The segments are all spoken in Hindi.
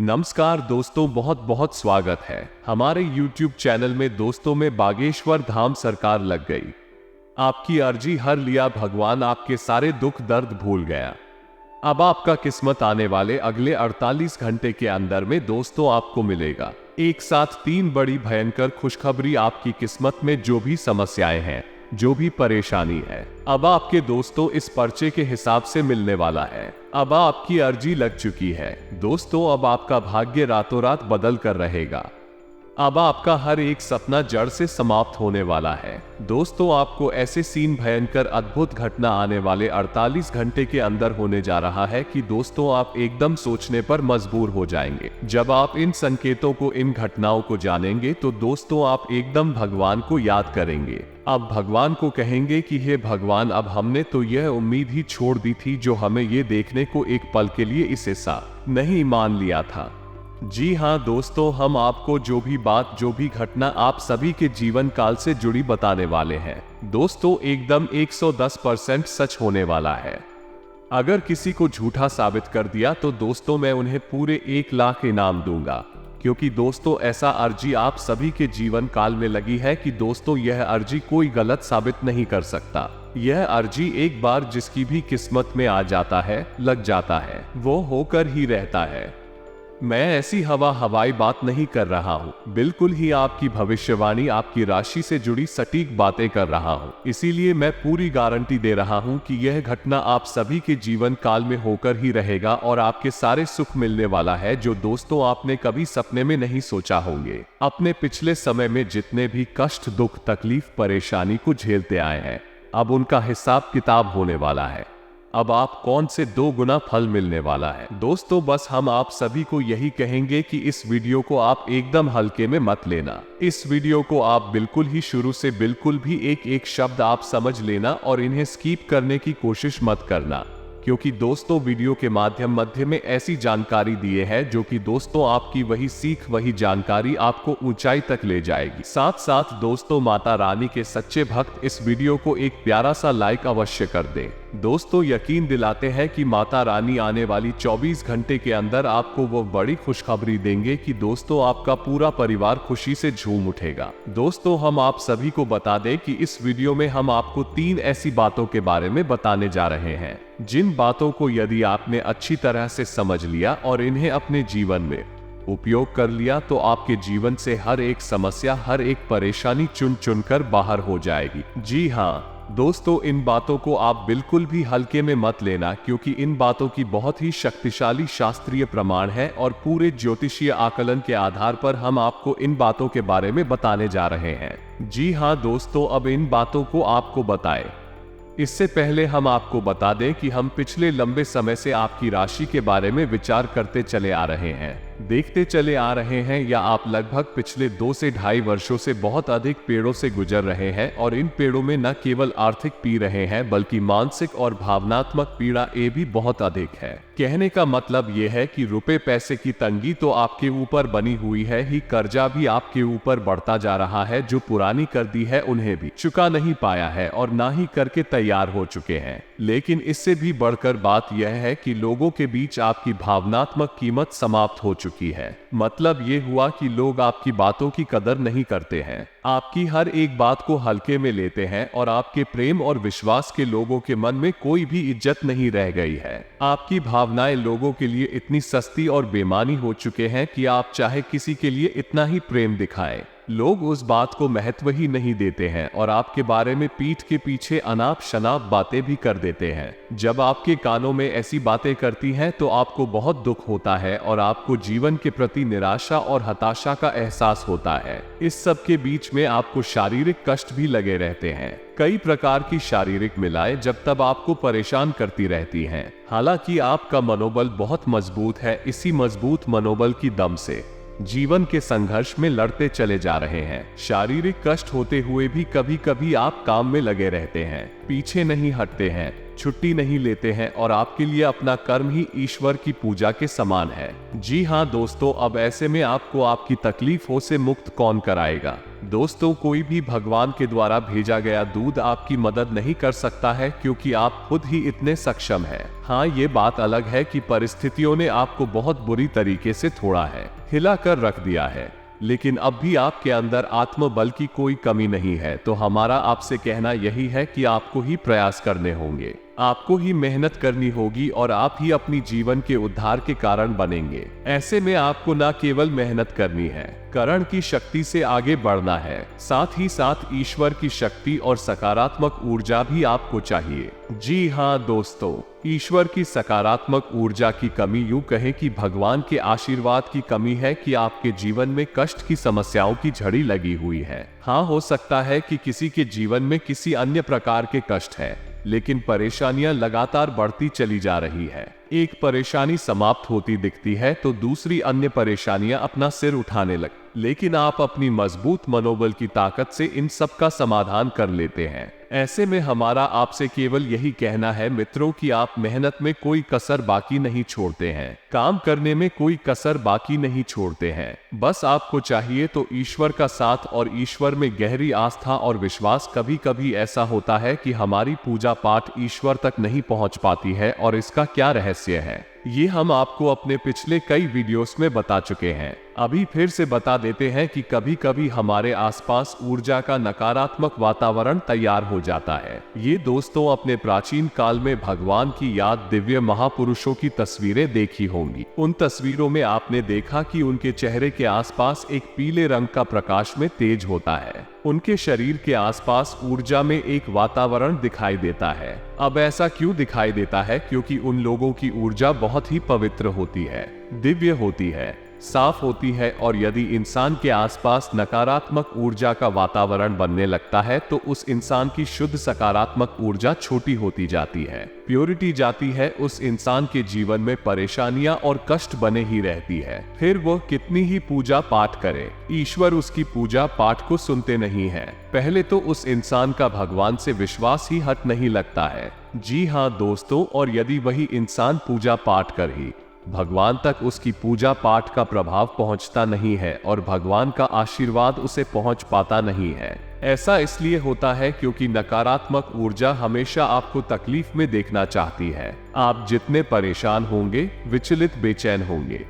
नमस्कार दोस्तों, बहुत बहुत स्वागत है हमारे YouTube चैनल में। दोस्तों में बागेश्वर धाम सरकार लग गई, आपकी अर्जी हर लिया भगवान, आपके सारे दुख दर्द भूल गया। अब आपका किस्मत आने वाले अगले 48 घंटे के अंदर में दोस्तों आपको मिलेगा। एक साथ 3 बड़ी भयंकर खुशखबरी। आपकी किस्मत में जो भी समस्याएं हैं, जो भी परेशानी है, अब आपके दोस्तों इस पर्चे के हिसाब से मिलने वाला है। अब आपकी अर्जी लग चुकी है दोस्तों। अब आपका भाग्य रातों रात बदल कर रहेगा। अब आपका हर एक सपना जड़ से समाप्त होने वाला है दोस्तों। आपको ऐसे सीन, भयंकर अद्भुत घटना आने वाले 48 घंटे के अंदर होने जा रहा है कि दोस्तों आप एकदम सोचने पर मजबूर हो जाएंगे। जब आप इन संकेतों को, इन घटनाओं को जानेंगे तो दोस्तों आप एकदम भगवान को याद करेंगे। अब भगवान को कहेंगे कि हे भगवान, अब हमने तो यह उम्मीद ही छोड़ दी थी जो हमें ये देखने को एक पल के लिए इसे सा नहीं मान लिया था। जी हाँ दोस्तों, हम आपको जो भी बात, जो भी घटना आप सभी के जीवन काल से जुड़ी बताने वाले हैं दोस्तों, एकदम 110% सच होने वाला है। अगर किसी को झूठा साबित कर दिया तो दोस्तों मैं उन्हें पूरे 1 लाख इनाम दूंगा, क्योंकि दोस्तों ऐसा अर्जी आप सभी के जीवन काल में लगी है कि दोस्तों यह अर्जी कोई गलत साबित नहीं कर सकता। यह अर्जी एक बार जिसकी भी किस्मत में आ जाता है, लग जाता है, वो होकर ही रहता है। मैं ऐसी हवाई बात नहीं कर रहा हूँ, बिल्कुल ही आपकी भविष्यवाणी, आपकी राशि से जुड़ी सटीक बातें कर रहा हूँ। इसीलिए मैं पूरी गारंटी दे रहा हूँ कि यह घटना आप सभी के जीवन काल में होकर ही रहेगा और आपके सारे सुख मिलने वाला है, जो दोस्तों आपने कभी सपने में नहीं सोचा होंगे। अपने पिछले समय में जितने भी कष्ट, दुख, तकलीफ, परेशानी को झेलते आए हैं, अब उनका हिसाब किताब होने वाला है। अब आप कौन से 2 गुना फल मिलने वाला है दोस्तों। बस हम आप सभी को यही कहेंगे कि इस वीडियो को आप एकदम हल्के में मत लेना। इस वीडियो को आप बिल्कुल ही शुरू से बिल्कुल भी एक एक शब्द आप समझ लेना और इन्हें स्किप करने की कोशिश मत करना, क्योंकि दोस्तों वीडियो के मध्य में ऐसी जानकारी दिए है जो कि दोस्तों आपकी वही सीख, वही जानकारी आपको ऊंचाई तक ले जाएगी। साथ साथ दोस्तों माता रानी के सच्चे भक्त इस वीडियो को एक प्यारा सा लाइक अवश्य कर दें। दोस्तों यकीन दिलाते हैं कि माता रानी आने वाली 24 घंटे के अंदर आपको वो बड़ी खुशखबरी देंगे कि दोस्तों आपका पूरा परिवार खुशी से झूम उठेगा। दोस्तों हम आप सभी को बता दें कि इस वीडियो में हम आपको 3 ऐसी बातों के बारे में बताने जा रहे हैं, जिन बातों को यदि आपने अच्छी तरह से समझ लिया और इन्हें अपने जीवन में उपयोग कर लिया तो आपके जीवन से हर एक समस्या, हर एक परेशानी चुन चुन कर बाहर हो जाएगी। जी हाँ दोस्तों, इन बातों को आप बिल्कुल भी हल्के में मत लेना, क्योंकि इन बातों की बहुत ही शक्तिशाली शास्त्रीय प्रमाण है और पूरे ज्योतिषीय आकलन के आधार पर हम आपको इन बातों के बारे में बताने जा रहे हैं। जी हाँ दोस्तों, अब इन बातों को आपको बताएं इससे पहले हम आपको बता दें कि हम पिछले लंबे समय से आपकी राशि के बारे में विचार करते चले आ रहे हैं, देखते चले आ रहे हैं, या आप लगभग पिछले 2 से ढाई वर्षों से बहुत अधिक पेड़ों से गुजर रहे हैं और इन पेड़ों में न केवल आर्थिक पी रहे हैं बल्कि मानसिक और भावनात्मक पीड़ा ये भी बहुत अधिक है। कहने का मतलब ये है कि रुपए पैसे की तंगी तो आपके ऊपर बनी हुई है ही, कर्जा भी आपके ऊपर बढ़ता जा रहा है। जो पुरानी कर दी है उन्हें भी चुका नहीं पाया है और ना ही करके तैयार हो चुके हैं। लेकिन इससे भी बढ़कर बात यह है कि लोगों के बीच आपकी भावनात्मक कीमत समाप्त हो चुकी है। मतलब ये हुआ कि लोग आपकी बातों की कदर नहीं करते हैं, आपकी हर एक बात को हल्के में लेते हैं और आपके प्रेम और विश्वास के लोगों के मन में कोई भी इज्जत नहीं रह गई है। आपकी भावनाएं लोगों के लिए इतनी सस्ती और बेमानी हो चुके हैं कि आप चाहे किसी के लिए इतना ही प्रेम दिखाएं, लोग उस बात को महत्व ही नहीं देते हैं और आपके बारे में पीठ के पीछे अनाप शनाप बातें भी कर देते हैं। जब आपके कानों में ऐसी बातें करती हैं तो आपको बहुत दुख होता है और आपको जीवन के प्रति निराशा और हताशा का एहसास होता है। इस सब के बीच में आपको शारीरिक कष्ट भी लगे रहते हैं। कई प्रकार की शारीरिक मिलाएं जब तब आपको परेशान करती रहती हैं। हालांकि आपका मनोबल बहुत मजबूत है। इसी मजबूत मनोबल की दम से जीवन के संघर्ष में लड़ते चले जा रहे हैं। शारीरिक कष्ट होते हुए भी कभी कभी आप काम में लगे रहते हैं, पीछे नहीं हटते हैं। छुट्टी नहीं लेते हैं और आपके लिए अपना कर्म ही ईश्वर की पूजा के समान है। जी हाँ दोस्तों, अब ऐसे में आपको आपकी तकलीफों से मुक्त कौन कराएगा। दोस्तों, कोई भी भगवान के द्वारा भेजा गया दूध आपकी मदद नहीं कर सकता है, क्योंकि आप खुद ही इतने सक्षम हैं। हाँ, ये बात अलग है कि परिस्थितियों ने आपको बहुत बुरी तरीके से तोड़ा है, हिला कर रख दिया है, लेकिन अब भी आपके अंदर आत्मबल की कोई कमी नहीं है। तो हमारा आपसे कहना यही है कि आपको ही प्रयास करने होंगे, आपको ही मेहनत करनी होगी और आप ही अपनी जीवन के उद्धार के कारण बनेंगे। ऐसे में आपको न केवल मेहनत करनी है, करण की शक्ति से आगे बढ़ना है, साथ ही साथ ईश्वर की शक्ति और सकारात्मक ऊर्जा भी आपको चाहिए। जी हाँ दोस्तों, ईश्वर की सकारात्मक ऊर्जा की कमी, यूं कहें कि भगवान के आशीर्वाद की कमी है कि आपके जीवन में कष्ट की समस्याओं की झड़ी लगी हुई है। हाँ, हो सकता है कि किसी के जीवन में किसी अन्य प्रकार के कष्ट है, लेकिन परेशानियां लगातार बढ़ती चली जा रही है। एक परेशानी समाप्त होती दिखती है तो दूसरी अन्य परेशानियां अपना सिर उठाने लग, लेकिन आप अपनी मजबूत मनोबल की ताकत से इन सब का समाधान कर लेते हैं। ऐसे में हमारा आपसे केवल यही कहना है मित्रों कि आप मेहनत में कोई कसर बाकी नहीं छोड़ते हैं, काम करने में कोई कसर बाकी नहीं छोड़ते हैं। बस आपको चाहिए तो ईश्वर का साथ और ईश्वर में गहरी आस्था और विश्वास। कभी कभी ऐसा होता है कि हमारी पूजा पाठ ईश्वर तक नहीं पहुंच पाती है, और इसका क्या रहस्य है ये हम आपको अपने पिछले कई वीडियोस में बता चुके हैं। अभी फिर से बता देते हैं कि कभी कभी हमारे आसपास ऊर्जा का नकारात्मक वातावरण तैयार हो जाता है। ये दोस्तों अपने प्राचीन काल में भगवान की याद दिव्य महापुरुषों की तस्वीरें देखी होंगी। उन तस्वीरों में आपने देखा कि उनके चेहरे के आसपास एक पीले रंग का प्रकाश में तेज होता है, उनके शरीर के आसपास ऊर्जा में एक वातावरण दिखाई देता है। अब ऐसा क्यों दिखाई देता है? क्योंकि उन लोगों की ऊर्जा बहुत ही पवित्र होती है, दिव्य होती है, साफ होती है, और यदि इंसान के आसपास नकारात्मक ऊर्जा का वातावरण बनने लगता है तो उस इंसान की शुद्ध सकारात्मक ऊर्जा छोटी होती जाती है, प्योरिटी जाती है। उस इंसान के जीवन में परेशानियां और कष्ट बने ही रहती है। फिर वह कितनी ही पूजा पाठ करे, ईश्वर उसकी पूजा पाठ को सुनते नहीं है। पहले तो उस इंसान का भगवान से विश्वास ही हट नहीं लगता है। जी हाँ दोस्तों, और यदि वही इंसान पूजा पाठ कर ही भगवान तक उसकी पूजा पाठ का प्रभाव पहुंचता नहीं है और भगवान का आशीर्वाद उसे पहुंच पाता नहीं है। ऐसा इसलिए होता है क्योंकि नकारात्मक ऊर्जा हमेशा आपको तकलीफ में देखना चाहती है। आप जितने परेशान होंगे, विचलित, बेचैन होंगे,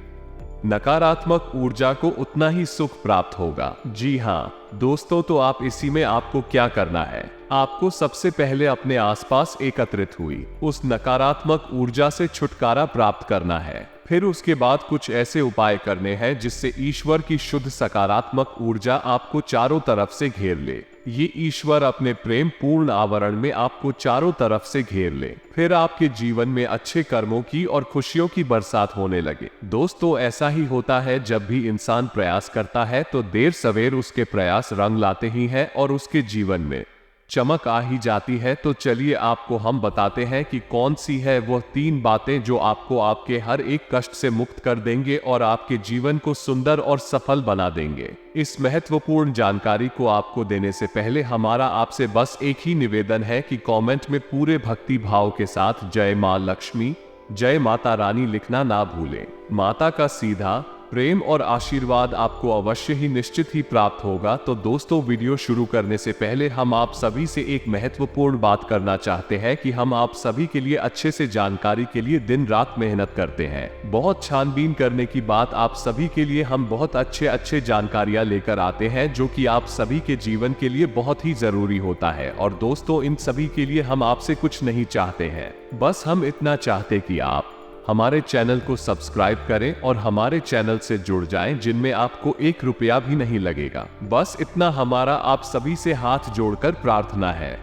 नकारात्मक ऊर्जा को उतना ही सुख प्राप्त होगा। जी हाँ दोस्तों, तो आप इसी में आपको क्या करना है? आपको सबसे पहले अपने आसपास एकत्रित हुई उस नकारात्मक ऊर्जा से छुटकारा प्राप्त करना है। फिर उसके बाद कुछ ऐसे उपाय करने हैं जिससे ईश्वर की शुद्ध सकारात्मक ऊर्जा आपको चारों तरफ से घेर ले। ये ईश्वर अपने प्रेम पूर्ण आवरण में आपको चारों तरफ से घेर ले। फिर आपके जीवन में अच्छे कर्मों की और खुशियों की बरसात होने लगे। दोस्तों, ऐसा ही होता है जब भी इंसान प्रयास करता है तो देर सवेर उसके प्रयास रंग लाते ही हैं और उसके जीवन में चमक आ ही जाती है। तो चलिए आपको हम बताते हैं कि कौन सी है वह 3 बातें जो आपको आपके हर एक कष्ट से मुक्त कर देंगे और आपके जीवन को सुंदर और सफल बना देंगे। इस महत्वपूर्ण जानकारी को आपको देने से पहले हमारा आपसे बस एक ही निवेदन है कि कमेंट में पूरे भक्ति भाव के साथ जय मां लक्ष्मी, जय माता रानी लिखना ना भूलें। माता का सीधा प्रेम और आशीर्वाद आपको अवश्य ही निश्चित ही प्राप्त होगा। तो दोस्तों, वीडियो शुरू करने से पहले हम आप सभी से एक महत्वपूर्ण बात करना चाहते हैं कि हम आप सभी के लिए अच्छे से जानकारी के लिए दिन रात मेहनत करते हैं। बहुत छानबीन करने की बात, आप सभी के लिए हम बहुत अच्छे जानकारियां लेकर आते हैं जो कि आप सभी के जीवन के लिए बहुत ही जरूरी होता है। और दोस्तों, इन सभी के लिए हम आपसे कुछ नहीं चाहते हैं, बस हम इतना चाहते कि आप हमारे चैनल को सब्सक्राइब करें और हमारे चैनल से जुड़ जाएं, जिनमें आपको 1 रुपया भी नहीं लगेगा। बस इतना हमारा आप सभी से हाथ जोड़कर प्रार्थना है,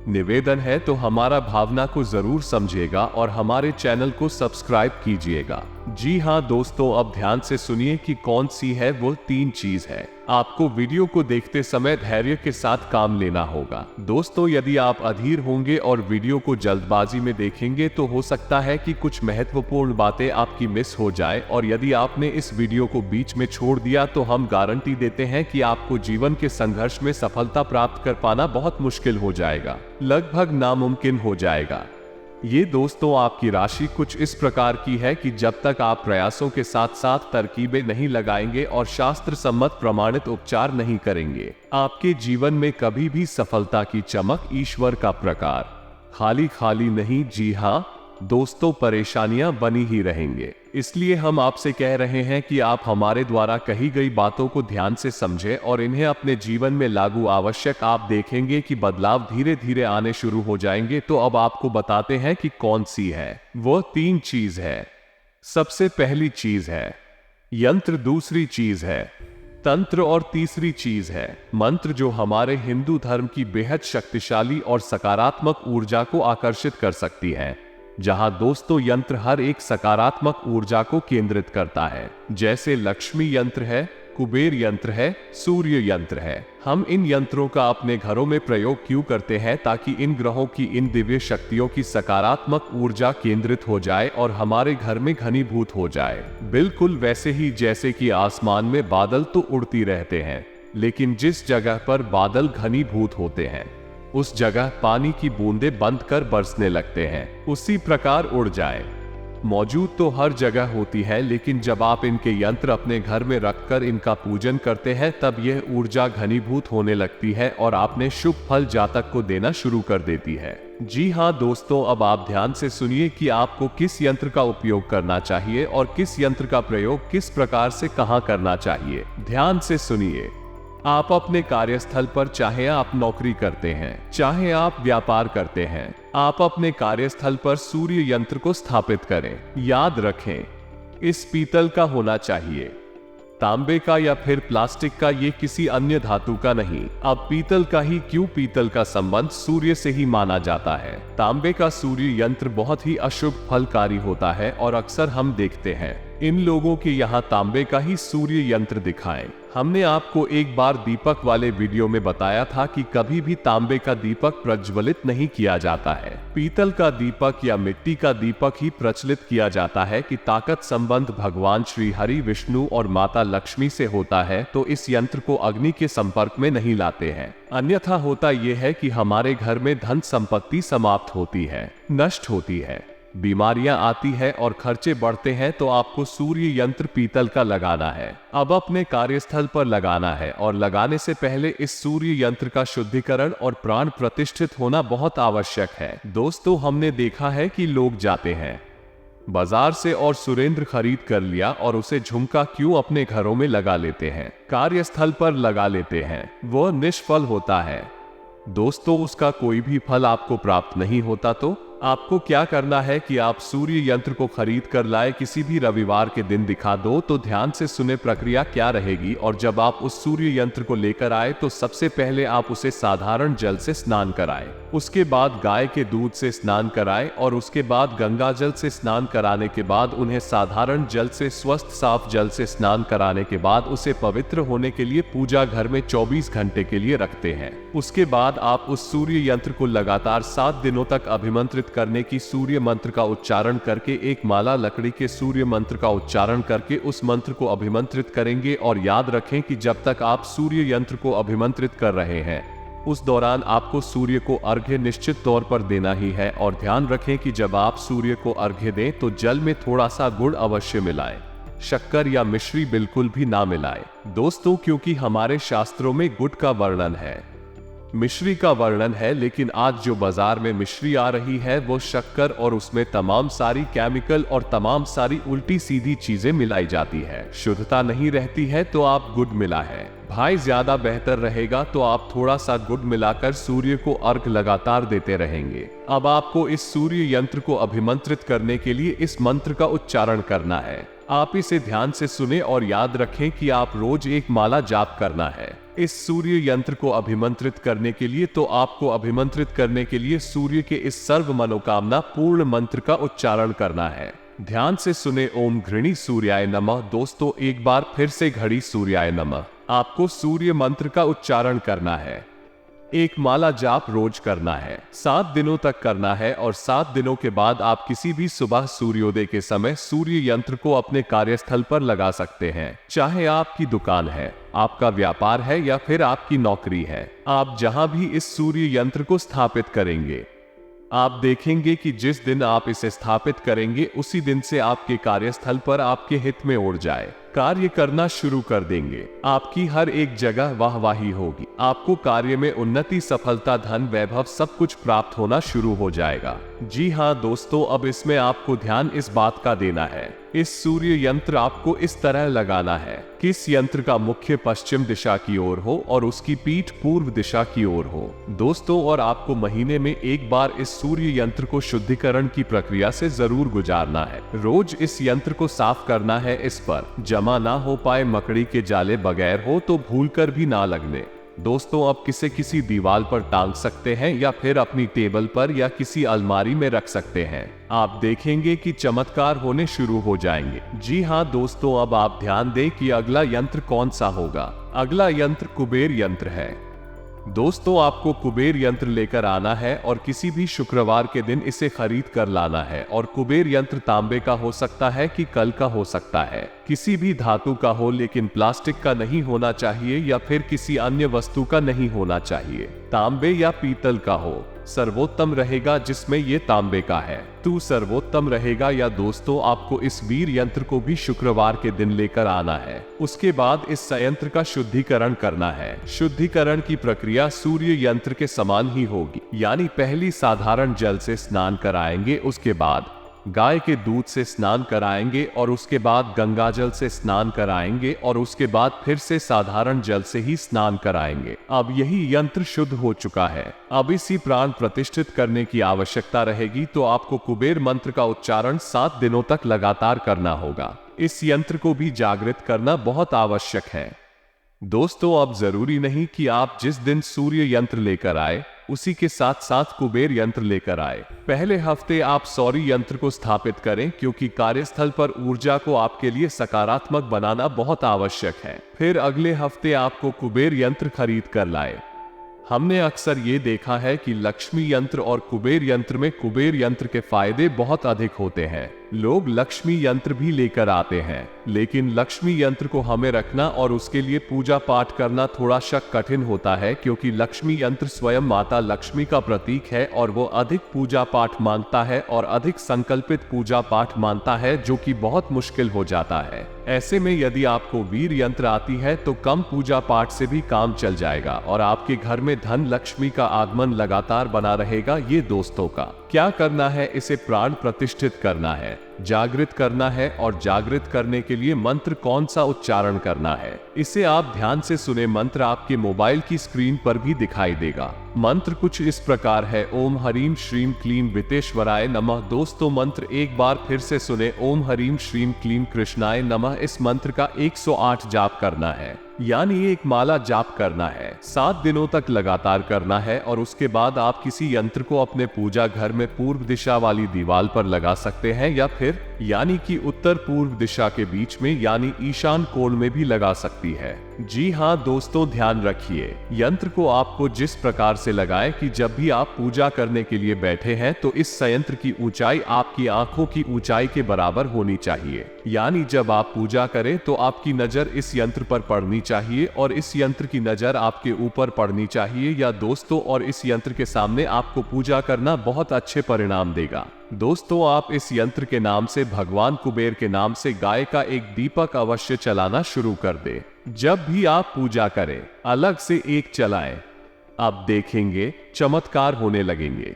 निवेदन है। तो हमारा भावना को जरूर समझिएगा और हमारे चैनल को सब्सक्राइब कीजिएगा। जी हाँ दोस्तों, अब ध्यान से सुनिए कि कौन सी है वो 3 चीज है। आपको वीडियो को देखते समय धैर्य के साथ काम लेना होगा। दोस्तों, यदि आप अधीर होंगे और वीडियो को जल्दबाजी में देखेंगे तो हो सकता है कि कुछ महत्वपूर्ण बातें आपकी मिस हो जाए, और यदि आपने इस वीडियो को बीच में छोड़ दिया तो हम गारंटी देते हैं कि आपको जीवन के संघर्ष में सफलता प्राप्त कर पाना बहुत मुश्किल हो जाएगा, लगभग नामुमकिन हो जाएगा। ये दोस्तों आपकी राशि कुछ इस प्रकार की है कि जब तक आप प्रयासों के साथ साथ तरकीबें नहीं लगाएंगे और शास्त्र सम्मत प्रमाणित उपचार नहीं करेंगे, आपके जीवन में कभी भी सफलता की चमक, ईश्वर का प्रकार खाली खाली नहीं, जी हाँ दोस्तों, परेशानियां बनी ही रहेंगे। इसलिए हम आपसे कह रहे हैं कि आप हमारे द्वारा कही गई बातों को ध्यान से समझें और इन्हें अपने जीवन में लागू आवश्यक। आप देखेंगे कि बदलाव धीरे धीरे आने शुरू हो जाएंगे। तो अब आपको बताते हैं कि कौन सी है वो 3 चीज है। सबसे पहली चीज है यंत्र, दूसरी चीज है तंत्र और तीसरी चीज है मंत्र, जो हमारे हिंदू धर्म की बेहद शक्तिशाली और सकारात्मक ऊर्जा को आकर्षित कर सकती है। जहां दोस्तों यंत्र हर एक सकारात्मक ऊर्जा को केंद्रित करता है, जैसे लक्ष्मी यंत्र है, कुबेर यंत्र है, सूर्य यंत्र है। हम इन यंत्रों का अपने घरों में प्रयोग क्यों करते हैं? ताकि इन ग्रहों की, इन दिव्य शक्तियों की सकारात्मक ऊर्जा केंद्रित हो जाए और हमारे घर में घनीभूत हो जाए। बिल्कुल वैसे ही जैसे कि आसमान में बादल तो उड़ती रहते हैं, लेकिन जिस जगह पर बादल घनीभूत होते हैं उस जगह पानी की बूंदें बंद कर बरसने लगते हैं। उसी प्रकार उड़ जाए मौजूद तो हर जगह होती है, लेकिन जब आप इनके यंत्र अपने घर में रखकर इनका पूजन करते हैं तब यह ऊर्जा घनीभूत होने लगती है और आपने शुभ फल जातक को देना शुरू कर देती है। जी हाँ दोस्तों, अब आप ध्यान से सुनिए कि आपको किस यंत्र का उपयोग करना चाहिए और किस यंत्र का प्रयोग किस प्रकार से कहां करना चाहिए। ध्यान से सुनिए। आप अपने कार्यस्थल पर, चाहे आप नौकरी करते हैं, चाहे आप व्यापार करते हैं, आप अपने कार्यस्थल पर सूर्य यंत्र को स्थापित करें। याद रखें, इस पीतल का होना चाहिए, तांबे का या फिर प्लास्टिक का, ये किसी अन्य धातु का नहीं। अब पीतल का ही क्यों? पीतल का संबंध सूर्य से ही माना जाता है। तांबे का सूर्य यंत्र बहुत ही अशुभ फलकारी होता है और अक्सर हम देखते हैं इन लोगों के यहाँ तांबे का ही सूर्य यंत्र दिखाएं। हमने आपको एक बार दीपक वाले वीडियो में बताया था कि कभी भी तांबे का दीपक प्रज्वलित नहीं किया जाता है। पीतल का दीपक या मिट्टी का दीपक ही प्रचलित किया जाता है कि ताकत संबंध भगवान श्री हरि, विष्णु और माता लक्ष्मी से होता है, तो इस यंत्र को अग्नि के संपर्क में नहीं लाते हैं। अन्यथा होता यह है कि हमारे घर में धन संपत्ति समाप्त होती है, नष्ट होती है, बीमारियां आती है और खर्चे बढ़ते हैं। तो आपको सूर्य यंत्र पीतल का लगाना है। अब अपने कार्यस्थल पर लगाना है और लगाने से पहले इस सूर्य यंत्र का शुद्धिकरण और प्राण प्रतिष्ठित होना बहुत आवश्यक है। दोस्तों, हमने देखा है कि लोग जाते हैं बाजार से और सुरेंद्र खरीद कर लिया और उसे झुमका क्यों अपने घरों में लगा लेते हैं, कार्यस्थल पर लगा लेते हैं, वह निष्फल होता है। दोस्तों, उसका कोई भी फल आपको प्राप्त नहीं होता। तो आपको क्या करना है कि आप सूर्य यंत्र को खरीद कर लाए, किसी भी रविवार के दिन दिखा दो। तो ध्यान से सुने प्रक्रिया क्या रहेगी। और जब आप उस सूर्य यंत्र को लेकर आए तो सबसे पहले आप उसे साधारण जल से स्नान कराएं, उसके बाद गाय के दूध से स्नान कराएं और उसके बाद गंगा जल से स्नान कराने के बाद उन्हें साधारण जल से, स्वस्थ साफ जल से स्नान कराने के बाद उसे पवित्र होने के लिए पूजा घर में 24 घंटे के लिए रखते हैं। उसके बाद आप उस सूर्य यंत्र को लगातार 7 दिनों तक अभिमंत्रित करने की सूर्य मंत्र का उच्चारण करके, एक माला लकड़ी के सूर्य मंत्र का उच्चारण करके उस मंत्र को अभिमंत्रित करेंगे। और याद रखें कि जब तक आप सूर्य यंत्र को अभिमंत्रित कर रहे हैं उस दौरान आपको सूर्य को अर्घ्य निश्चित तौर पर देना ही है। और ध्यान रखें कि जब आप सूर्य को अर्घ्य दें तो जल में थोड़ा सा गुड़ अवश्य मिलाएं, शक्कर या मिश्री बिल्कुल भी ना मिलाएं दोस्तों, क्योंकि हमारे शास्त्रों में गुड़ का वर्णन है, मिश्री का वर्णन है। लेकिन आज जो बाजार में मिश्री आ रही है वो शक्कर और उसमें तमाम सारी केमिकल और तमाम सारी उल्टी सीधी चीजें मिलाई जाती है, शुद्धता नहीं रहती है। तो आप गुड़ मिला है भाई, ज्यादा बेहतर रहेगा तो आप थोड़ा सा गुड़ मिलाकर सूर्य को अर्घ लगातार देते रहेंगे। अब आपको इस सूर्य यंत्र को अभिमंत्रित करने के लिए इस मंत्र का उच्चारण करना है। आप इसे ध्यान से सुने और याद रखें कि आप रोज एक माला जाप करना है इस सूर्य यंत्र को अभिमंत्रित करने के लिए। तो आपको अभिमंत्रित करने के लिए सूर्य के इस सर्व मनोकामना पूर्ण मंत्र का उच्चारण करना है। ध्यान से सुने, ओम घृणी सूर्याय नमः। दोस्तों, एक बार फिर से घड़ी सूर्याय नमः। आपको सूर्य मंत्र का उच्चारण करना है, एक माला जाप रोज करना है, 7 दिनों तक करना है। और 7 दिनों के बाद आप किसी भी सुबह सूर्योदय के समय सूर्य यंत्र को अपने कार्यस्थल पर लगा सकते हैं। चाहे आपकी दुकान है, आपका व्यापार है या फिर आपकी नौकरी है, आप जहां भी इस सूर्य यंत्र को स्थापित करेंगे आप देखेंगे कि जिस दिन आप इसे स्थापित करेंगे उसी दिन से आपके कार्यस्थल पर आपके हित में उड़ जाए, कार्य करना शुरू कर देंगे। आपकी हर एक जगह वाहवाही होगी। आपको कार्य में उन्नति, सफलता, धन, वैभव सब कुछ प्राप्त होना शुरू हो जाएगा। जी हाँ दोस्तों, अब इसमें आपको ध्यान इस बात का देना है, इस सूर्य यंत्र आपको इस तरह लगाना है कि इस यंत्र का मुख्य पश्चिम दिशा की ओर हो और उसकी पीठ पूर्व दिशा की ओर हो दोस्तों। और आपको महीने में एक बार इस सूर्य यंत्र को शुद्धिकरण की प्रक्रिया से जरूर गुजारना है। रोज इस यंत्र को साफ करना है। इस पर जमा ना हो पाए मकड़ी के जाले बगैर हो तो भूलकर भी ना लगने। दोस्तों, अब किसी दीवार पर टांग सकते हैं या फिर अपनी टेबल पर या किसी अलमारी में रख सकते हैं। आप देखेंगे कि चमत्कार होने शुरू हो जाएंगे। जी हाँ दोस्तों, अब आप ध्यान दें कि अगला यंत्र कौन सा होगा। अगला यंत्र कुबेर यंत्र है। दोस्तों, आपको कुबेर यंत्र लेकर आना है और किसी भी शुक्रवार के दिन इसे खरीद कर लाना है। और कुबेर यंत्र तांबे का हो सकता है कि कल का हो सकता है, किसी भी धातु का हो, लेकिन प्लास्टिक का नहीं होना चाहिए या फिर किसी अन्य वस्तु का नहीं होना चाहिए। तांबे या पीतल का हो सर्वोत्तम रहेगा, जिसमें ये तांबे का है तो सर्वोत्तम रहेगा। या दोस्तों, आपको इस वीर यंत्र को भी शुक्रवार के दिन लेकर आना है। उसके बाद इस संयंत्र का शुद्धिकरण करना है। शुद्धिकरण की प्रक्रिया सूर्य यंत्र के समान ही होगी, यानी पहली साधारण जल से स्नान कराएंगे, उसके बाद गाय के दूध से स्नान कराएंगे और उसके बाद गंगा जल से स्नान कराएंगे और उसके बाद फिर से साधारण जल से ही स्नान कराएंगे। अब यही यंत्र शुद्ध हो चुका है। अब इसी प्राण प्रतिष्ठित करने की आवश्यकता रहेगी, तो आपको कुबेर मंत्र का उच्चारण 7 दिनों तक लगातार करना होगा। इस यंत्र को भी जागृत करना बहुत आवश्यक है। दोस्तों, अब जरूरी नहीं कि आप जिस दिन सूर्य यंत्र लेकर आए उसी के साथ साथ कुबेर यंत्र लेकर आए। पहले हफ्ते आप सौर यंत्र को स्थापित करें, क्योंकि कार्यस्थल पर ऊर्जा को आपके लिए सकारात्मक बनाना बहुत आवश्यक है। फिर अगले हफ्ते आपको कुबेर यंत्र खरीद कर लाए। हमने अक्सर ये देखा है कि लक्ष्मी यंत्र और कुबेर यंत्र में कुबेर यंत्र के फायदे बहुत अधिक होते हैं। लोग लक्ष्मी यंत्र भी लेकर आते हैं, लेकिन लक्ष्मी यंत्र को हमें रखना और उसके लिए पूजा पाठ करना थोड़ा शक कठिन होता है, क्योंकि लक्ष्मी यंत्र स्वयं माता लक्ष्मी का प्रतीक है और वो अधिक पूजा पाठ मांगता है और अधिक संकल्पित पूजा पाठ मांगता है, जो कि बहुत मुश्किल हो जाता है। ऐसे में यदि आपको वीर यंत्र आती है तो कम पूजा पाठ से भी काम चल जाएगा और आपके घर में धन लक्ष्मी का आगमन लगातार बना रहेगा। ये दोस्तों का क्या करना है, इसे प्राण प्रतिष्ठित करना है, जागृत करना है। और जागृत करने के लिए मंत्र कौन सा उच्चारण करना है, इसे आप ध्यान से सुने। मंत्र आपके मोबाइल की स्क्रीन पर भी दिखाई देगा। मंत्र कुछ इस प्रकार है, ओम हरीम श्रीम क्लीम वितेश्वराय नमः। दोस्तों, मंत्र एक बार फिर से सुने, ओम हरीम श्रीम क्लीम कृष्णाय नमः। इस मंत्र का 108 जाप करना है, यानी एक माला जाप करना है। 7 दिनों तक लगातार करना है और उसके बाद आप किसी यंत्र को अपने पूजा घर में पूर्व दिशा वाली दीवार पर लगा सकते हैं, या फिर यानी कि उत्तर पूर्व दिशा के बीच में यानी ईशान कोण में भी लगा सकती है। जी हाँ दोस्तों, ध्यान रखिए, यंत्र को आपको जिस प्रकार से लगाएं कि जब भी आप पूजा करने के लिए बैठे हैं तो इस संयंत्र की ऊंचाई आपकी आंखों की ऊंचाई के बराबर होनी चाहिए। यानी जब आप पूजा करें तो आपकी नजर इस यंत्र पर पड़नी चाहिए और इस यंत्र की नजर आपके ऊपर पड़नी चाहिए। या दोस्तों, और इस यंत्र के सामने आपको पूजा करना बहुत अच्छे परिणाम देगा। दोस्तों, आप इस यंत्र के नाम से भगवान कुबेर के नाम से गाय का एक दीपक अवश्य चलाना शुरू कर दे। जब भी आप पूजा करें अलग से एक चलाएं, आप देखेंगे चमत्कार होने लगेंगे।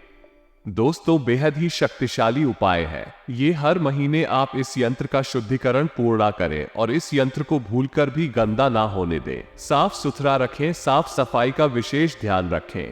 दोस्तों, बेहद ही शक्तिशाली उपाय है ये। हर महीने आप इस यंत्र का शुद्धिकरण पूर्ण करें और इस यंत्र को भूलकर भी गंदा ना होने दें। साफ सुथरा रखें, साफ सफाई का विशेष ध्यान रखें।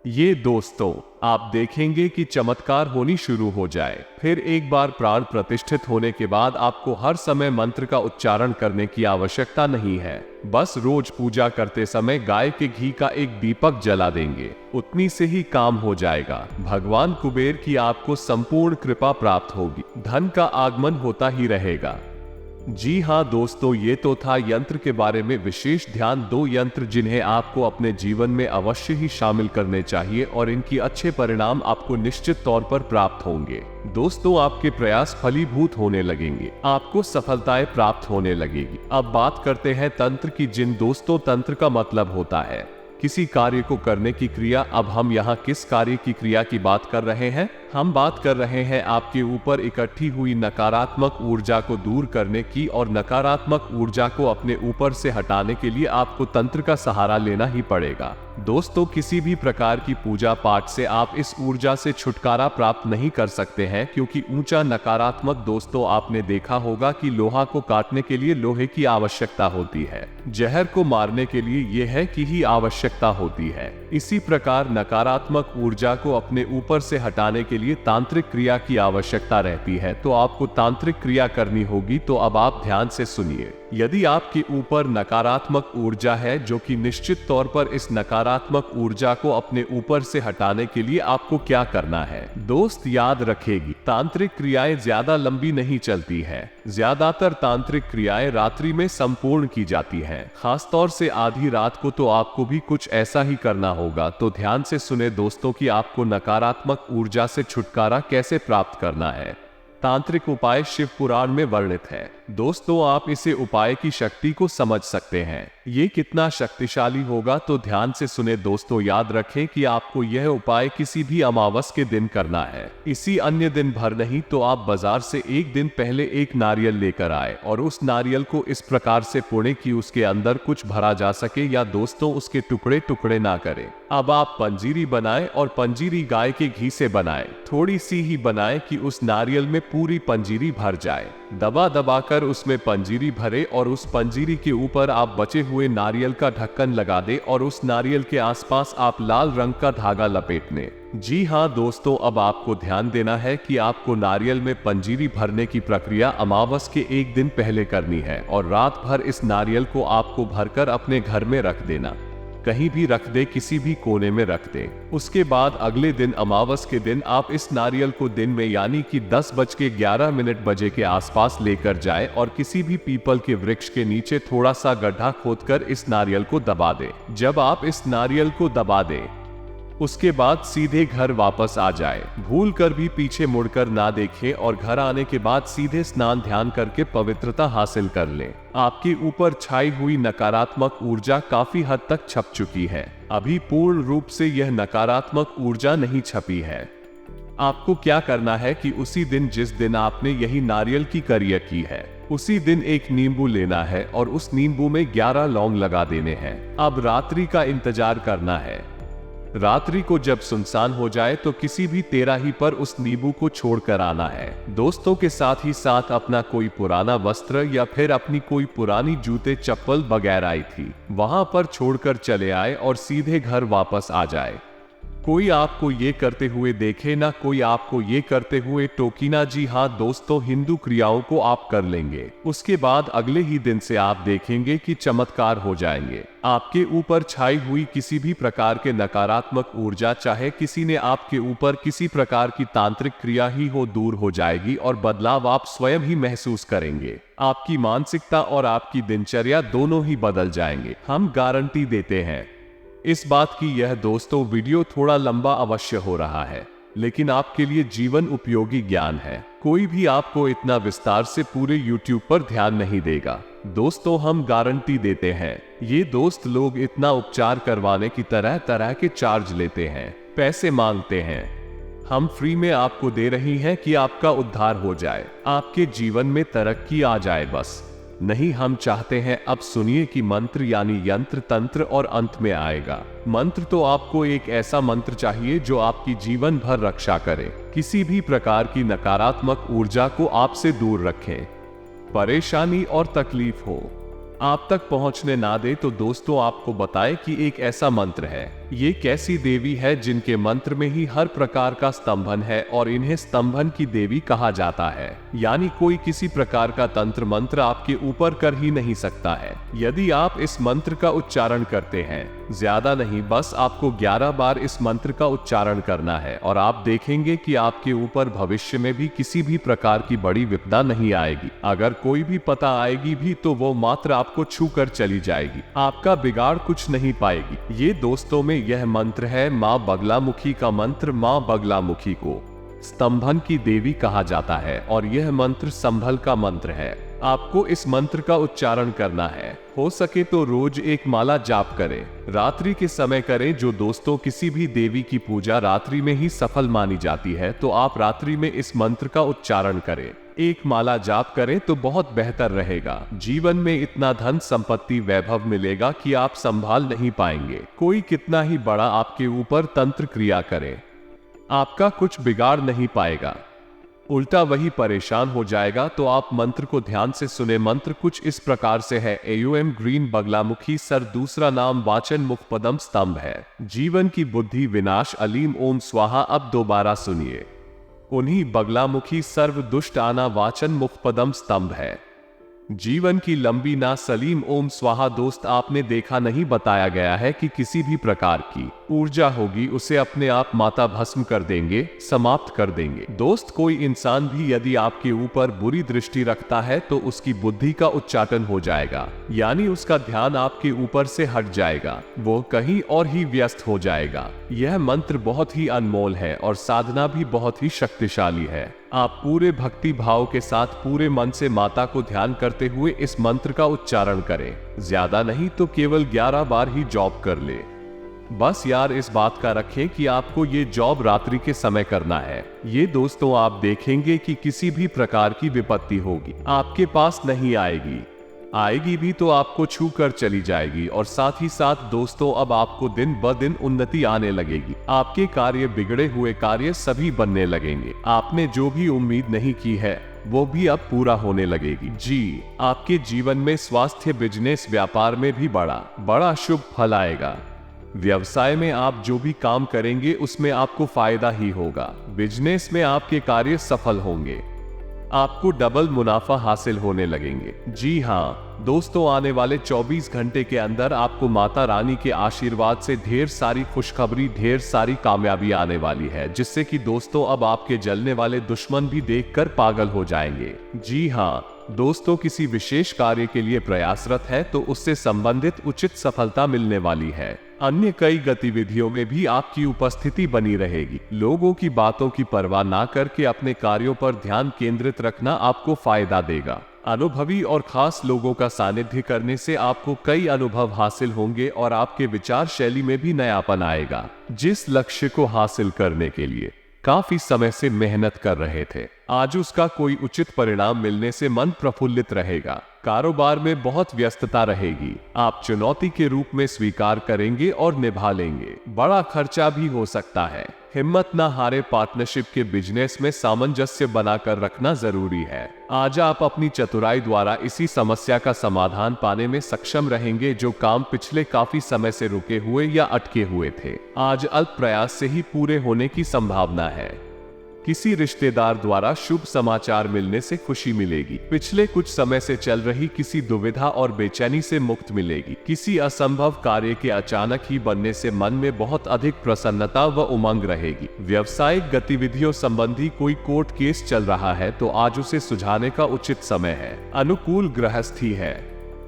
ये दोस्तों, आप देखेंगे कि चमत्कार होनी शुरू हो जाए। फिर एक बार प्राण प्रतिष्ठित होने के बाद आपको हर समय मंत्र का उच्चारण करने की आवश्यकता नहीं है। बस रोज पूजा करते समय गाय के घी का एक दीपक जला देंगे, उतनी से ही काम हो जाएगा। भगवान कुबेर की आपको संपूर्ण कृपा प्राप्त होगी, धन का आगमन होता ही रहेगा। जी हाँ दोस्तों, ये तो था यंत्र के बारे में विशेष ध्यान। 2 यंत्र जिन्हें आपको अपने जीवन में अवश्य ही शामिल करने चाहिए और इनकी अच्छे परिणाम आपको निश्चित तौर पर प्राप्त होंगे। दोस्तों, आपके प्रयास फलीभूत होने लगेंगे, आपको सफलताएं प्राप्त होने लगेगी। अब बात करते हैं तंत्र की। जिन दोस्तों, तंत्र का मतलब होता है किसी कार्य को करने की क्रिया। अब हम यहाँ किस कार्य की क्रिया की बात कर रहे हैं? हम बात कर रहे हैं आपके ऊपर इकट्ठी हुई नकारात्मक ऊर्जा को दूर करने की, और नकारात्मक ऊर्जा को अपने ऊपर से हटाने के लिए आपको तंत्र का सहारा लेना ही पड़ेगा। दोस्तों, किसी भी प्रकार की पूजा पाठ से आप इस ऊर्जा से छुटकारा प्राप्त नहीं कर सकते हैं, क्योंकि ऊंचा नकारात्मक, दोस्तों आपने देखा होगा कि लोहा को काटने के लिए लोहे की आवश्यकता होती है, जहर को मारने के लिए यह की ही आवश्यकता होती है। इसी प्रकार नकारात्मक ऊर्जा को अपने ऊपर से हटाने के लिए तांत्रिक क्रिया की आवश्यकता रहती है। तो आपको तांत्रिक क्रिया करनी होगी। तो अब आप ध्यान से सुनिए। यदि आपके ऊपर नकारात्मक ऊर्जा है, जो कि निश्चित तौर पर इस नकारात्मक ऊर्जा को अपने ऊपर से हटाने के लिए आपको क्या करना है? दोस्त याद रखेगी, तांत्रिक क्रियाएं ज्यादा लंबी नहीं चलती है। ज्यादातर तांत्रिक क्रियाएं रात्रि में संपूर्ण की जाती हैं, खासतौर से आधी रात को। तो आपको भी कुछ ऐसा ही करना होगा। तो ध्यान से सुने दोस्तों कि आपको नकारात्मक ऊर्जा से छुटकारा कैसे प्राप्त करना है। तांत्रिक उपाय शिव पुराण में वर्णित है। दोस्तों, आप इसे उपाय की शक्ति को समझ सकते हैं। ये कितना शक्तिशाली होगा, तो ध्यान से सुने दोस्तों। याद रखें कि आपको यह उपाय किसी भी अमावस के दिन करना है, इसी अन्य दिन भर नहीं। तो आप बाजार से एक दिन पहले एक नारियल लेकर आए, और उस नारियल को इस प्रकार से फोड़े कि उसके अंदर कुछ भरा जा सके, या दोस्तों उसके टुकड़े टुकड़े ना करें। अब आप पंजीरी बनाएं, और पंजीरी गाय के घी से बनाएं। थोड़ी सी ही बनाएं कि उस नारियल में पूरी पंजीरी भर जाए। दबा दबा कर उसमें पंजीरी भरे, और उस पंजीरी के ऊपर आप बचे हुए नारियल का ढक्कन लगा दे, और उस नारियल के आसपास आप लाल रंग का धागा लपेट लें। जी हाँ दोस्तों, अब आपको ध्यान देना है कि आपको नारियल में पंजीरी भरने की प्रक्रिया अमावस के एक दिन पहले करनी है, और रात भर इस नारियल को आपको भरकर अपने घर में रख देना। कहीं भी रख दे, किसी भी कोने में रख दे। उसके बाद अगले दिन अमावस के दिन आप इस नारियल को दिन में यानी कि 10:11 के आसपास लेकर जाए, और किसी भी पीपल के वृक्ष के नीचे थोड़ा सा गड्ढा खोदकर इस नारियल को दबा दे। जब आप इस नारियल को दबा दें, उसके बाद सीधे घर वापस आ जाए। भूल कर भी पीछे मुड़कर ना देखें, और घर आने के बाद सीधे स्नान ध्यान करके पवित्रता हासिल कर लें। आपके ऊपर छाई हुई नकारात्मक ऊर्जा काफी हद तक छप चुकी है। अभी पूर्ण रूप से यह नकारात्मक ऊर्जा नहीं छपी है। आपको क्या करना है कि उसी दिन जिस दिन आपने यही नारियल की क्रिया की है, उसी दिन एक नींबू लेना है, और उस नींबू में 11 लौंग लगा देने हैं। अब रात्रि का इंतजार करना है। रात्रि को जब सुनसान हो जाए, तो किसी भी तेराही पर उस नींबू को छोड़कर आना है। दोस्तों के साथ ही साथ अपना कोई पुराना वस्त्र, या फिर अपनी कोई पुरानी जूते चप्पल वगैरह आई थी, वहां पर छोड़कर चले आए, और सीधे घर वापस आ जाए। कोई आपको ये करते हुए देखे ना, कोई आपको ये करते हुए टोकी ना। जी हाँ दोस्तों, हिंदू क्रियाओं को आप कर लेंगे, उसके बाद अगले ही दिन से आप देखेंगे कि चमत्कार हो जाएंगे। आपके ऊपर छाई हुई किसी भी प्रकार के नकारात्मक ऊर्जा, चाहे किसी ने आपके ऊपर किसी प्रकार की तांत्रिक क्रिया ही हो, दूर हो जाएगी, और बदलाव आप स्वयं ही महसूस करेंगे। आपकी मानसिकता और आपकी दिनचर्या दोनों ही बदल जाएंगे, हम गारंटी देते हैं। इस बात की यह दोस्तों वीडियो थोड़ा लंबा अवश्य हो रहा है, लेकिन आपके लिए जीवन उपयोगी ज्ञान है। कोई भी आपको इतना विस्तार से पूरे YouTube पर ध्यान नहीं देगा। दोस्तों, हम गारंटी देते हैं। ये दोस्त लोग इतना उपचार करवाने की तरह तरह के चार्ज लेते हैं, पैसे मांगते हैं। हम फ्री में आपको दे रही हैं कि आपका उद्धार हो जाए, आपके जीवन में तरक्की आ जाए। बस नहीं, हम चाहते हैं। अब सुनिए कि मंत्र यानी यंत्र, तंत्र और अंत में आएगा। मंत्र तो आपको एक ऐसा मंत्र चाहिए जो आपकी जीवन भर रक्षा करे, किसी भी प्रकार की नकारात्मक ऊर्जा को आपसे दूर रखें, परेशानी और तकलीफ हो आप तक पहुंचने ना दे। तो दोस्तों, आपको बताएं कि एक ऐसा मंत्र है। ये कैसी देवी है जिनके मंत्र में ही हर प्रकार का स्तंभन है, और इन्हें स्तंभन की देवी कहा जाता है। यानी कोई किसी प्रकार का तंत्र मंत्र आपके ऊपर कर ही नहीं सकता है। यदि आप इस मंत्र का उच्चारण करते हैं, ज्यादा नहीं, बस आपको 11 बार इस मंत्र का उच्चारण करना है, और आप देखेंगे कि आपके ऊपर भविष्य में भी किसी भी प्रकार की बड़ी विपदा नहीं आएगी। अगर कोई भी पता आएगी भी, तो वो मात्र आपको छू कर चली जाएगी, आपका बिगाड़ कुछ नहीं पाएगी। ये दोस्तों में यह मंत्र है मां बगलामुखी का मंत्र। मां बगलामुखी को स्तंभन की देवी कहा जाता है, और यह मंत्र संभल का मंत्र है। आपको इस मंत्र का उच्चारण करना है। हो सके तो रोज एक माला जाप करें। रात्रि के समय करें। जो दोस्तों किसी भी देवी की पूजा रात्रि में ही सफल मानी जाती है, तो आप रात्रि में इस मंत्र का उच्चारण करें। एक माला जाप करें तो बहुत बेहतर रहेगा। जीवन में इतना धन संपत्ति वैभव मिलेगा कि आप संभाल नहीं पाएंगे। कोई कितना ही बड़ा आपके ऊपर तंत्र क्रिया करे, आपका कुछ बिगाड़ नहीं पाएगा, उल्टा वही परेशान हो जाएगा। तो आप मंत्र को ध्यान से सुने। मंत्र कुछ इस प्रकार से है। एम ग्रीन बगलामुखी सर, दूसरा नाम वाचन मुखपदम स्तंभ है। जीवन की बुद्धि विनाश अलीम ओम स्वाहा। अब दोबारा सुनिए। उन्हीं बगलामुखी सर्व दुष्ट आना वाचन मुखपदम स्तंभ है। जीवन की लंबी ना सलीम ओम स्वाहा। दोस्त, आपने देखा नहीं, बताया गया है कि किसी भी प्रकार की ऊर्जा होगी उसे अपने आप माता भस्म कर देंगे, समाप्त कर देंगे। दोस्त, कोई इंसान भी यदि आपके ऊपर बुरी दृष्टि रखता है तो उसकी बुद्धि का उच्चाटन हो जाएगा, यानी उसका ध्यान आपके ऊपर से हट जाएगा, वो कहीं और ही व्यस्त हो जाएगा। यह मंत्र बहुत ही अनमोल है और साधना भी बहुत ही शक्तिशाली है। आप पूरे भक्ति भाव के साथ पूरे मन से माता को ध्यान करते हुए इस मंत्र का उच्चारण करें। ज्यादा नहीं तो केवल 11 बार ही जॉब कर ले। बस यार, इस बात का रखें कि आपको ये जॉब रात्रि के समय करना है। ये दोस्तों, आप देखेंगे कि किसी भी प्रकार की विपत्ति होगी आपके पास नहीं आएगी, आएगी भी तो आपको छू कर चली जाएगी। और साथ ही साथ दोस्तों, अब आपको दिन ब दिन उन्नति आने लगेगी। आपके कार्य, बिगड़े हुए कार्य सभी बनने लगेंगे। आपने जो भी उम्मीद नहीं की है वो भी अब पूरा होने लगेगी। जी, आपके जीवन में स्वास्थ्य, बिजनेस, व्यापार में भी बड़ा शुभ फल आएगा। व्यवसाय में आप जो भी काम करेंगे उसमें आपको फायदा ही होगा। बिजनेस में आपके कार्य सफल होंगे, आपको डबल मुनाफा हासिल होने लगेंगे। जी हाँ दोस्तों, आने वाले 24 घंटे के अंदर आपको माता रानी के आशीर्वाद से ढेर सारी खुशखबरी, ढेर सारी कामयाबी आने वाली है, जिससे कि दोस्तों अब आपके जलने वाले दुश्मन भी देखकर पागल हो जाएंगे। जी हाँ दोस्तों, किसी विशेष कार्य के लिए प्रयासरत है तो उससे संबंधित उचित सफलता मिलने वाली है। अन्य कई गतिविधियों में भी आपकी उपस्थिति बनी रहेगी। लोगों की बातों की परवाह ना करके अपने कार्यों पर ध्यान केंद्रित रखना आपको फायदा देगा। अनुभवी और खास लोगों का सानिध्य करने से आपको कई अनुभव हासिल होंगे और आपके विचार शैली में भी नयापन आएगा। जिस लक्ष्य को हासिल करने के लिए काफी समय से मेहनत कर रहे थे, आज उसका कोई उचित परिणाम मिलने से मन प्रफुल्लित रहेगा। कारोबार में बहुत व्यस्तता रहेगी, आप चुनौती के रूप में स्वीकार करेंगे और निभा लेंगे। बड़ा खर्चा भी हो सकता है। हिम्मत ना हारे, पार्टनरशिप के बिजनेस में सामंजस्य बनाकर रखना जरूरी है। आज आप अपनी चतुराई द्वारा इसी समस्या का समाधान पाने में सक्षम रहेंगे। जो काम पिछले काफी समय से रुके हुए या अटके हुए थे, आज अल्प प्रयास से ही पूरे होने की संभावना है। किसी रिश्तेदार द्वारा शुभ समाचार मिलने से खुशी मिलेगी। पिछले कुछ समय से चल रही किसी दुविधा और बेचैनी से मुक्त मिलेगी। किसी असंभव कार्य के अचानक ही बनने से मन में बहुत अधिक प्रसन्नता व उमंग रहेगी। व्यावसायिक गतिविधियों संबंधी कोई कोर्ट केस चल रहा है तो आज उसे सुलझाने का उचित समय है। अनुकूल गृहस्थी है।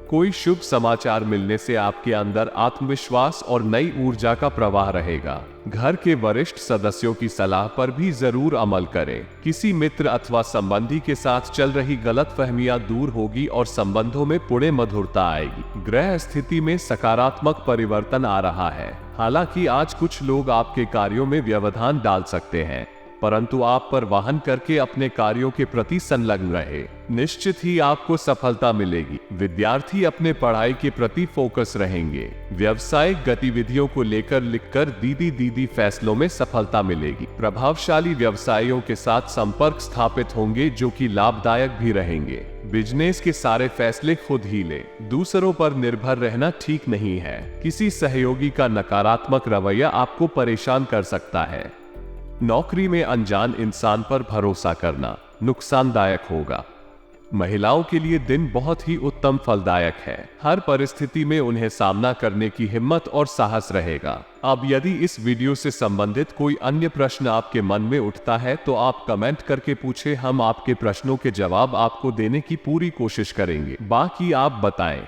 कोई शुभ समाचार मिलने से आपके अंदर आत्मविश्वास और नई ऊर्जा का प्रवाह रहेगा। घर के वरिष्ठ सदस्यों की सलाह पर भी जरूर अमल करें। किसी मित्र अथवा संबंधी के साथ चल रही गलतफहमियां दूर होगी और संबंधों में पुणे मधुरता आएगी। ग्रह स्थिति में सकारात्मक परिवर्तन आ रहा है। हालांकि आज कुछ लोग आपके कार्यों में व्यवधान डाल सकते हैं, परंतु आप पर वाहन करके अपने कार्यों के प्रति संलग्न रहे, निश्चित ही आपको सफलता मिलेगी। विद्यार्थी अपने पढ़ाई के प्रति फोकस रहेंगे। व्यावसायिक गतिविधियों को लेकर लिखकर दीदी फैसलों में सफलता मिलेगी। प्रभावशाली व्यवसायियों के साथ संपर्क स्थापित होंगे जो कि लाभदायक भी रहेंगे। बिजनेस के सारे फैसले खुद ही ले, दूसरों पर निर्भर रहना ठीक नहीं है। किसी सहयोगी का नकारात्मक रवैया आपको परेशान कर सकता है। नौकरी में अनजान इंसान पर भरोसा करना नुकसानदायक होगा। महिलाओं के लिए दिन बहुत ही उत्तम फलदायक है। हर परिस्थिति में उन्हें सामना करने की हिम्मत और साहस रहेगा। अब यदि इस वीडियो से संबंधित कोई अन्य प्रश्न आपके मन में उठता है तो आप कमेंट करके पूछें, हम आपके प्रश्नों के जवाब आपको देने की पूरी कोशिश करेंगे। बाकी आप बताएं,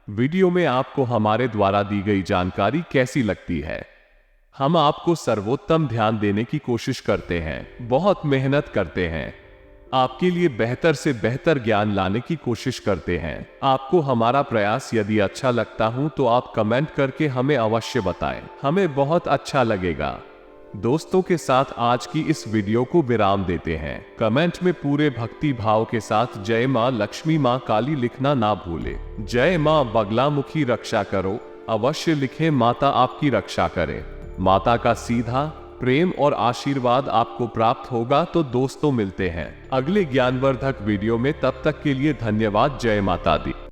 वीडियो में आपको हमारे द्वारा दी गई जानकारी कैसी लगती है। हम आपको सर्वोत्तम ध्यान देने की कोशिश करते हैं, बहुत मेहनत करते हैं। आपके लिए बेहतर से बेहतर ज्ञान लाने की कोशिश करते हैं। आपको हमारा प्रयास यदि अच्छा लगता हो तो आप कमेंट करके हमें अवश्य बताएं, हमें बहुत अच्छा लगेगा। दोस्तों के साथ आज की इस वीडियो को विराम देते हैं। कमेंट में पूरे भक्ति भाव के साथ जय मां लक्ष्मी मां काली लिखना ना भूले। जय मां बगलामुखी रक्षा करो अवश्य लिखें, माता आपकी रक्षा करे। माता का सीधा प्रेम और आशीर्वाद आपको प्राप्त होगा। तो दोस्तों मिलते हैं अगले ज्ञानवर्धक वीडियो में, तब तक के लिए धन्यवाद। जय माता दी।